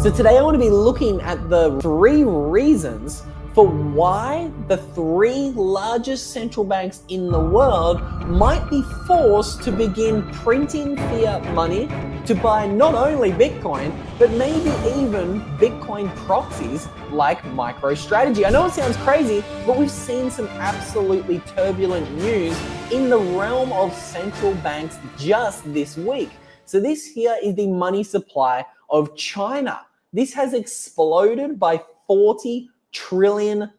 So today I want to be looking at the 3 reasons for why the 3 largest central banks in the world might be forced to begin printing fiat money to buy not only Bitcoin, but maybe even Bitcoin proxies like MicroStrategy. I know it sounds crazy, but we've seen some absolutely turbulent news in the realm of central banks just this week. So this here is the money supply of China. This has exploded by $40 trillion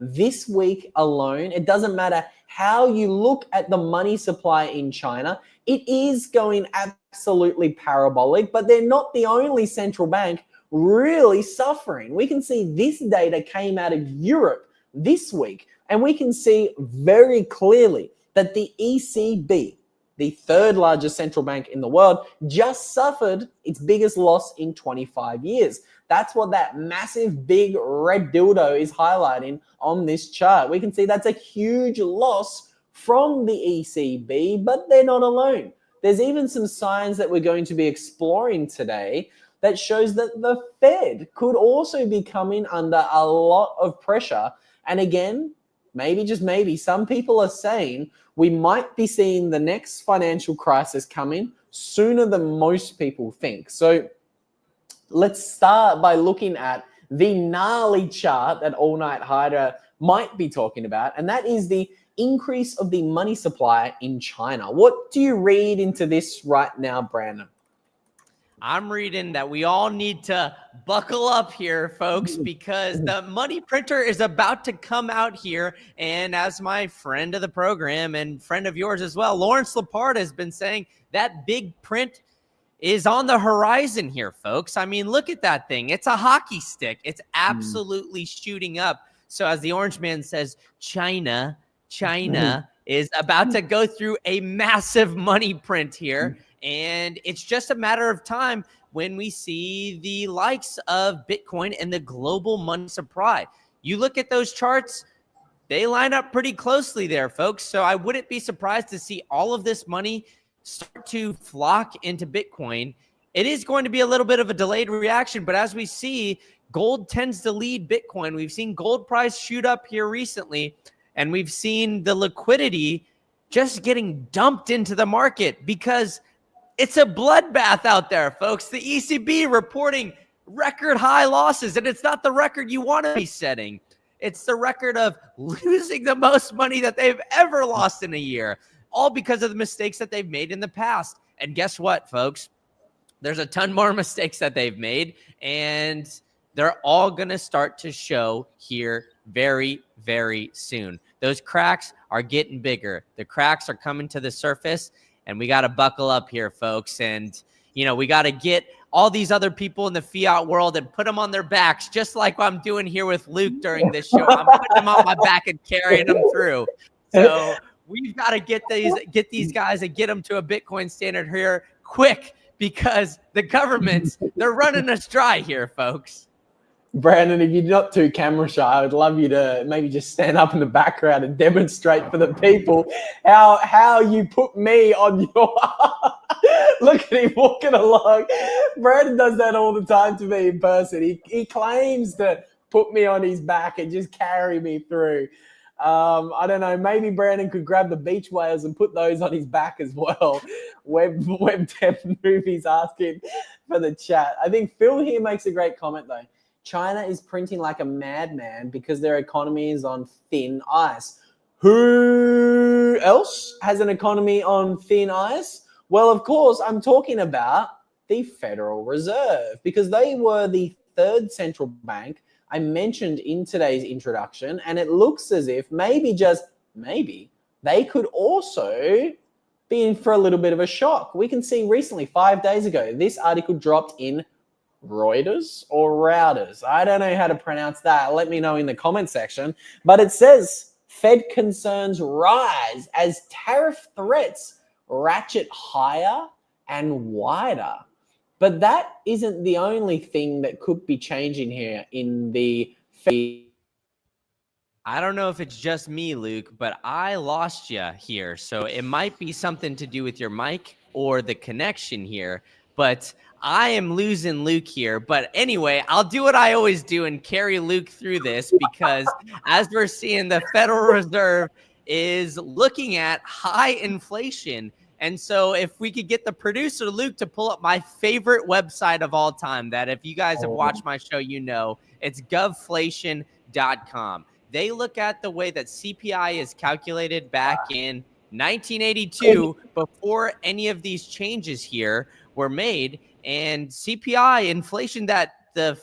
this week alone. It doesn't matter how you look at the money supply in China, it is going absolutely parabolic, but they're not the only central bank really suffering. We can see this data came out of Europe this week, and we can see very clearly that the ECB, the 3rd largest central bank in the world, just suffered its biggest loss in 25 years. That's what that massive big red dildo is highlighting on this chart. We can see that's a huge loss from the ECB, but they're not alone. There's even some signs that we're going to be exploring today that shows that the Fed could also be coming under a lot of pressure. And again, maybe, just maybe, some people are saying we might be seeing the next financial crisis coming sooner than most people think. So let's start by looking at the gnarly chart that All Night Hider might be talking about, and that is the increase of the money supply in China. What do you read into this right now, Brandon? I'm reading that we all need to buckle up here, folks, because the money printer is about to come out here. And as my friend of the program and friend of yours as well, Lawrence Lepard, has been saying, that big print is on the horizon here, folks. I mean, look at that thing. It's a hockey stick. It's absolutely shooting up. So as the Orange Man says, China is about to go through a massive money print here. And it's just a matter of time when we see the likes of Bitcoin and the global money supply. You look at those charts, they line up pretty closely there, folks. So I wouldn't be surprised to see all of this money start to flock into Bitcoin. It is going to be a little bit of a delayed reaction, but as we see, gold tends to lead Bitcoin. We've seen gold price shoot up here recently, and we've seen the liquidity just getting dumped into the market because it's a bloodbath out there, folks. The ECB reporting record high losses, and it's not the record you want to be setting. It's the record of losing the most money that they've ever lost in a year, all because of the mistakes that they've made in the past. And guess what, folks? There's a ton more mistakes that they've made, and they're all going to start to show here very, very soon. Those cracks are getting bigger. The cracks are coming to the surface, and we got to buckle up here, folks. And, you know, we got to get all these other people in the fiat world and put them on their backs, just like I'm doing here with Luke during this show. I'm putting them on my back and carrying them through. So we've got to get these guys and get them to a Bitcoin standard here quick, because the governments, they're running us dry here, folks. Brandon, if you're not too camera shy, I would love you to maybe just stand up in the background and demonstrate for the people how you put me on your... Look at him walking along. Brandon does that all the time to me in person. He claims to put me on his back and just carry me through. I don't know, maybe Brandon could grab the beach whales and put those on his back as well. Web 10 Movies asking for the chat. I think Phil here makes a great comment though. China is printing like a madman because their economy is on thin ice. Who else has an economy on thin ice? Well, of course, I'm talking about the Federal Reserve, because they were the 3rd central bank I mentioned in today's introduction, and it looks as if maybe, just maybe, they could also be in for a little bit of a shock. We can see recently, 5 days ago, this article dropped in Reuters or Routers. I don't know how to pronounce that. Let me know in the comment section. But it says Fed concerns rise as tariff threats ratchet higher and wider. But that isn't the only thing that could be changing here in the Fed. I don't know if it's just me, Luke, but I lost you here. So it might be something to do with your mic or the connection here. But I am losing Luke here. But anyway, I'll do what I always do and carry Luke through this, because as we're seeing, the Federal Reserve is looking at high inflation. And so if we could get the producer, Luke, to pull up my favorite website of all time, that if you guys have watched my show, you know, it's govflation.com. They look at the way that CPI is calculated back in 1982, before any of these changes here were made. And CPI inflation that the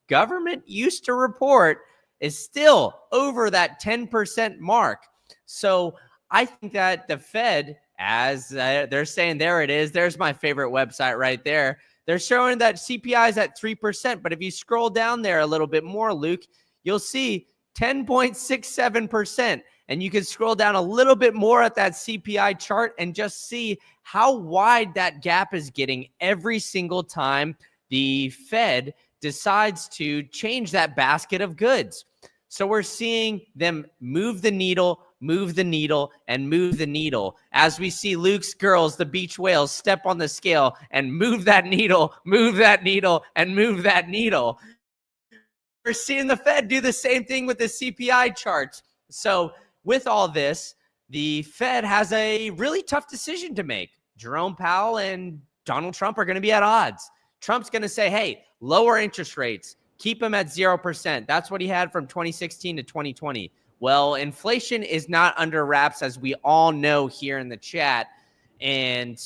government used to report is still over that 10% mark. So I think that the Fed, as they're saying, there it is, there's my favorite website right there. They're showing that CPI is at 3%. But if you scroll down there a little bit more, Luke, you'll see 10.67%. And you can scroll down a little bit more at that CPI chart and just see how wide that gap is getting every single time the Fed decides to change that basket of goods. So we're seeing them move the needle, move the needle, and move the needle. As we see Luke's girls, the beach whales, step on the scale and move that needle, move that needle, and move that needle. We're seeing the Fed do the same thing with the CPI charts. So with all this, the Fed has a really tough decision to make. Jerome Powell and Donald Trump are going to be at odds. Trump's going to say, hey, lower interest rates, keep them at 0%. That's what he had from 2016 to 2020. Well, inflation is not under wraps, as we all know here in the chat. And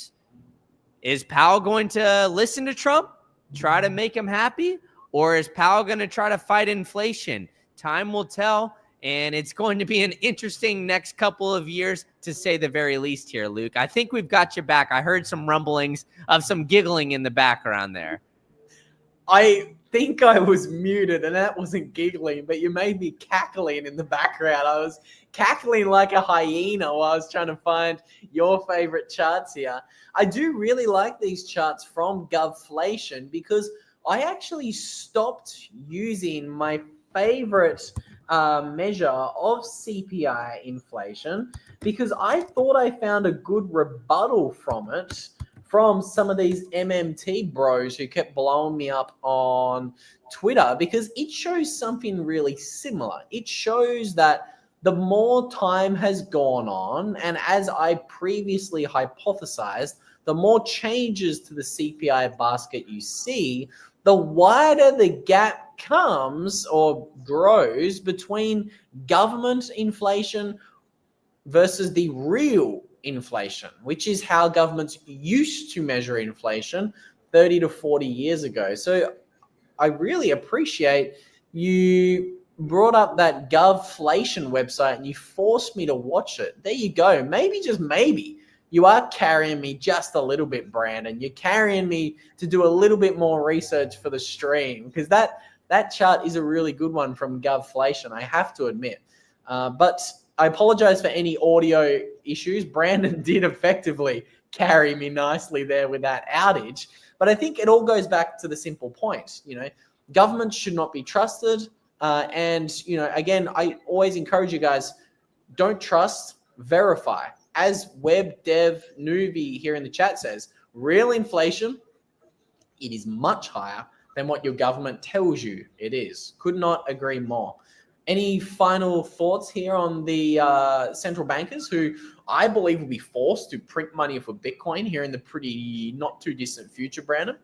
is Powell going to listen to Trump, try to make him happy? Or is Powell going to try to fight inflation? Time will tell. And it's going to be an interesting next couple of years, to say the very least here, Luke. I think we've got you back. I heard some rumblings of some giggling in the background there. I think I was muted, and that wasn't giggling, but you made me cackling in the background. I was cackling like a hyena while I was trying to find your favorite charts here. I do really like these charts from Govflation, because I actually stopped using my favorite measure of CPI inflation, because I thought I found a good rebuttal from it from some of these MMT bros who kept blowing me up on Twitter, because it shows something really similar. It shows that the more time has gone on, and as I previously hypothesized, the more changes to the CPI basket you see, the wider the gap comes or grows between government inflation versus the real inflation, which is how governments used to measure inflation 30 to 40 years ago. So I really appreciate you brought up that Govflation website and you forced me to watch it. There you go. Maybe, just maybe, you are carrying me just a little bit, Brandon. You're carrying me to do a little bit more research for the stream, because that chart is a really good one from Govflation, I have to admit. But I apologize for any audio issues. Brandon did effectively carry me nicely there with that outage. But I think it all goes back to the simple point. Governments should not be trusted. And again, I always encourage you guys, don't trust, verify. As Web Dev Nuvi here in the chat says, real inflation, it is much higher than what your government tells you it is. Could not agree more. Any final thoughts here on the central bankers, who I believe will be forced to print money for Bitcoin here in the pretty not too distant future, Brandon?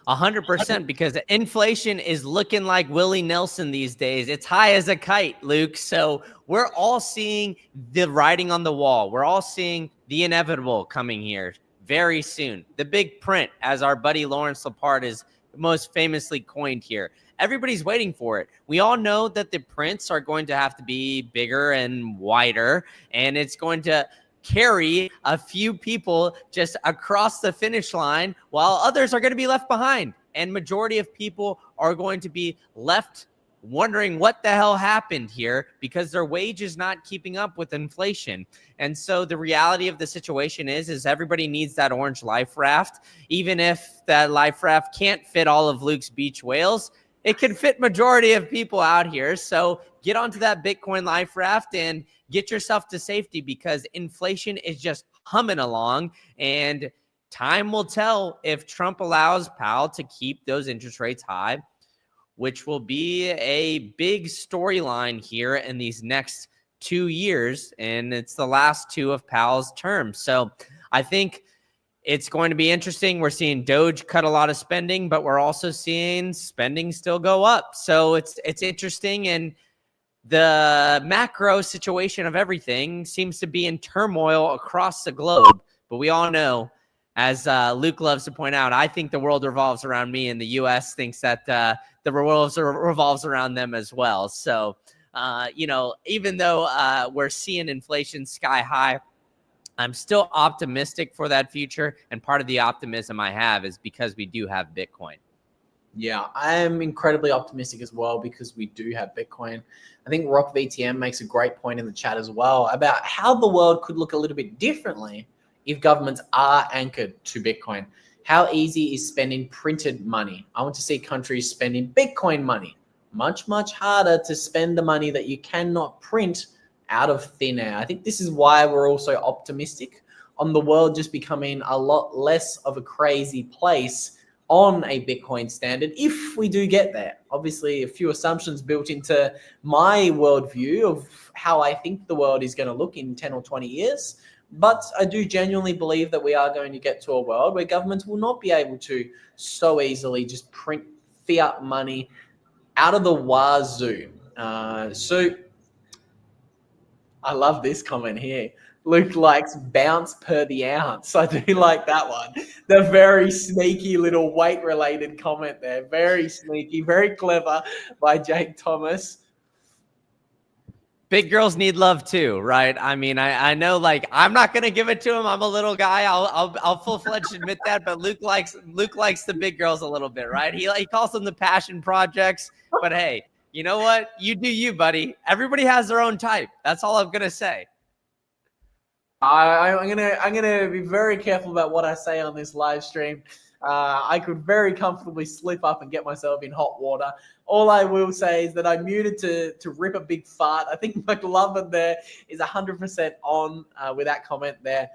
100%, because inflation is looking like Willie Nelson these days. It's high as a kite, Luke. So we're all seeing the writing on the wall. We're all seeing the inevitable coming here very soon. The big print, as our buddy Lawrence Lepard is most famously coined here. Everybody's waiting for it. We all know that the prints are going to have to be bigger and wider, and it's going to carry a few people just across the finish line, while others are going to be left behind. And majority of people are going to be left wondering what the hell happened here, because their wage is not keeping up with inflation. And so the reality of the situation is everybody needs that orange life raft. Even if that life raft can't fit all of Luke's beach whales, it can fit majority of people out here. So get onto that Bitcoin life raft and get yourself to safety, because inflation is just humming along. And time will tell if Trump allows Powell to keep those interest rates high, which will be a big storyline here in these next 2 years. And it's the last 2 of Powell's term. So I think it's going to be interesting. We're seeing Doge cut a lot of spending, but we're also seeing spending still go up. So it's interesting. And the macro situation of everything seems to be in turmoil across the globe. But we all know, as Luke loves to point out, I think the world revolves around me, and the U.S. thinks that the world revolves around them as well. So, even though we're seeing inflation sky high, I'm still optimistic for that future. And part of the optimism I have is because we do have Bitcoin. Yeah, I am incredibly optimistic as well because we do have Bitcoin. I think Rock VTM makes a great point in the chat as well about how the world could look a little bit differently if governments are anchored to Bitcoin. How easy is spending printed money? I want to see countries spending Bitcoin money. Much, much harder to spend the money that you cannot print out of thin air. I think this is why we're also optimistic on the world just becoming a lot less of a crazy place on a Bitcoin standard if we do get there. Obviously, a few assumptions built into my worldview of how I think the world is going to look in 10 or 20 years. But I do genuinely believe that we are going to get to a world where governments will not be able to so easily just print fiat money out of the wazoo. So I love this comment here. Luke likes bounce per the ounce. I do like that one. The very sneaky little weight-related comment there. Very sneaky, very clever by Jake Thomas. Big girls need love too, right? I mean, I know, like, I'm not gonna give it to him. I'm a little guy. I'll full-fledged admit that. But Luke likes the big girls a little bit, right? He calls them the passion projects. But hey, you know what? You do you, buddy. Everybody has their own type. That's all I'm gonna say. I'm gonna be very careful about what I say on this live stream. I could very comfortably slip up and get myself in hot water. All I will say is that I muted to rip a big fart. I think McLovin there is 100% on with that comment there.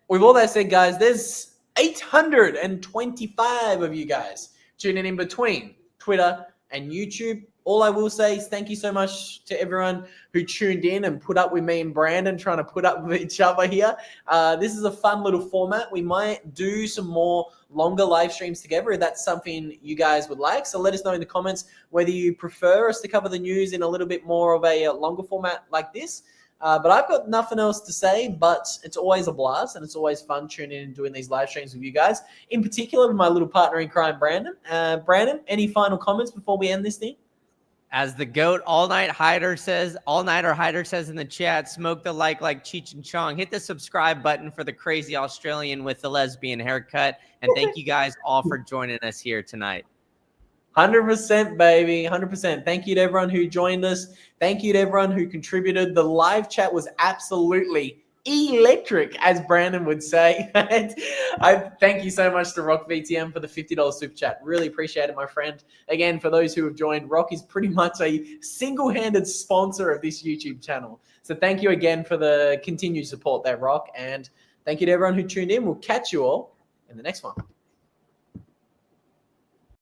With all that said, guys, there's 825 of you guys tuning in between Twitter and YouTube. All I will say is thank you so much to everyone who tuned in and put up with me and Brandon trying to put up with each other here. This is a fun little format. We might do some more longer live streams together if that's something you guys would like. So let us know in the comments whether you prefer us to cover the news in a little bit more of a longer format like this. But I've got nothing else to say, but it's always a blast and it's always fun tuning in and doing these live streams with you guys. In particular, with my little partner in crime, Brandon. Brandon, any final comments before we end this thing? As the GOAT all-nighter hider says in the chat, smoke the like Cheech and Chong. Hit the subscribe button for the crazy Australian with the lesbian haircut. And thank you guys all for joining us here tonight. 100%, baby. 100%. Thank you to everyone who joined us. Thank you to everyone who contributed. The live chat was absolutely electric, as Brandon would say. I thank you so much to Rock VTM for the $50 super chat. Really appreciate it, my friend. Again, for those who have joined, Rock is pretty much a single-handed sponsor of this YouTube channel. So thank you again for the continued support there, Rock. And thank you to everyone who tuned in. We'll catch you all in the next one.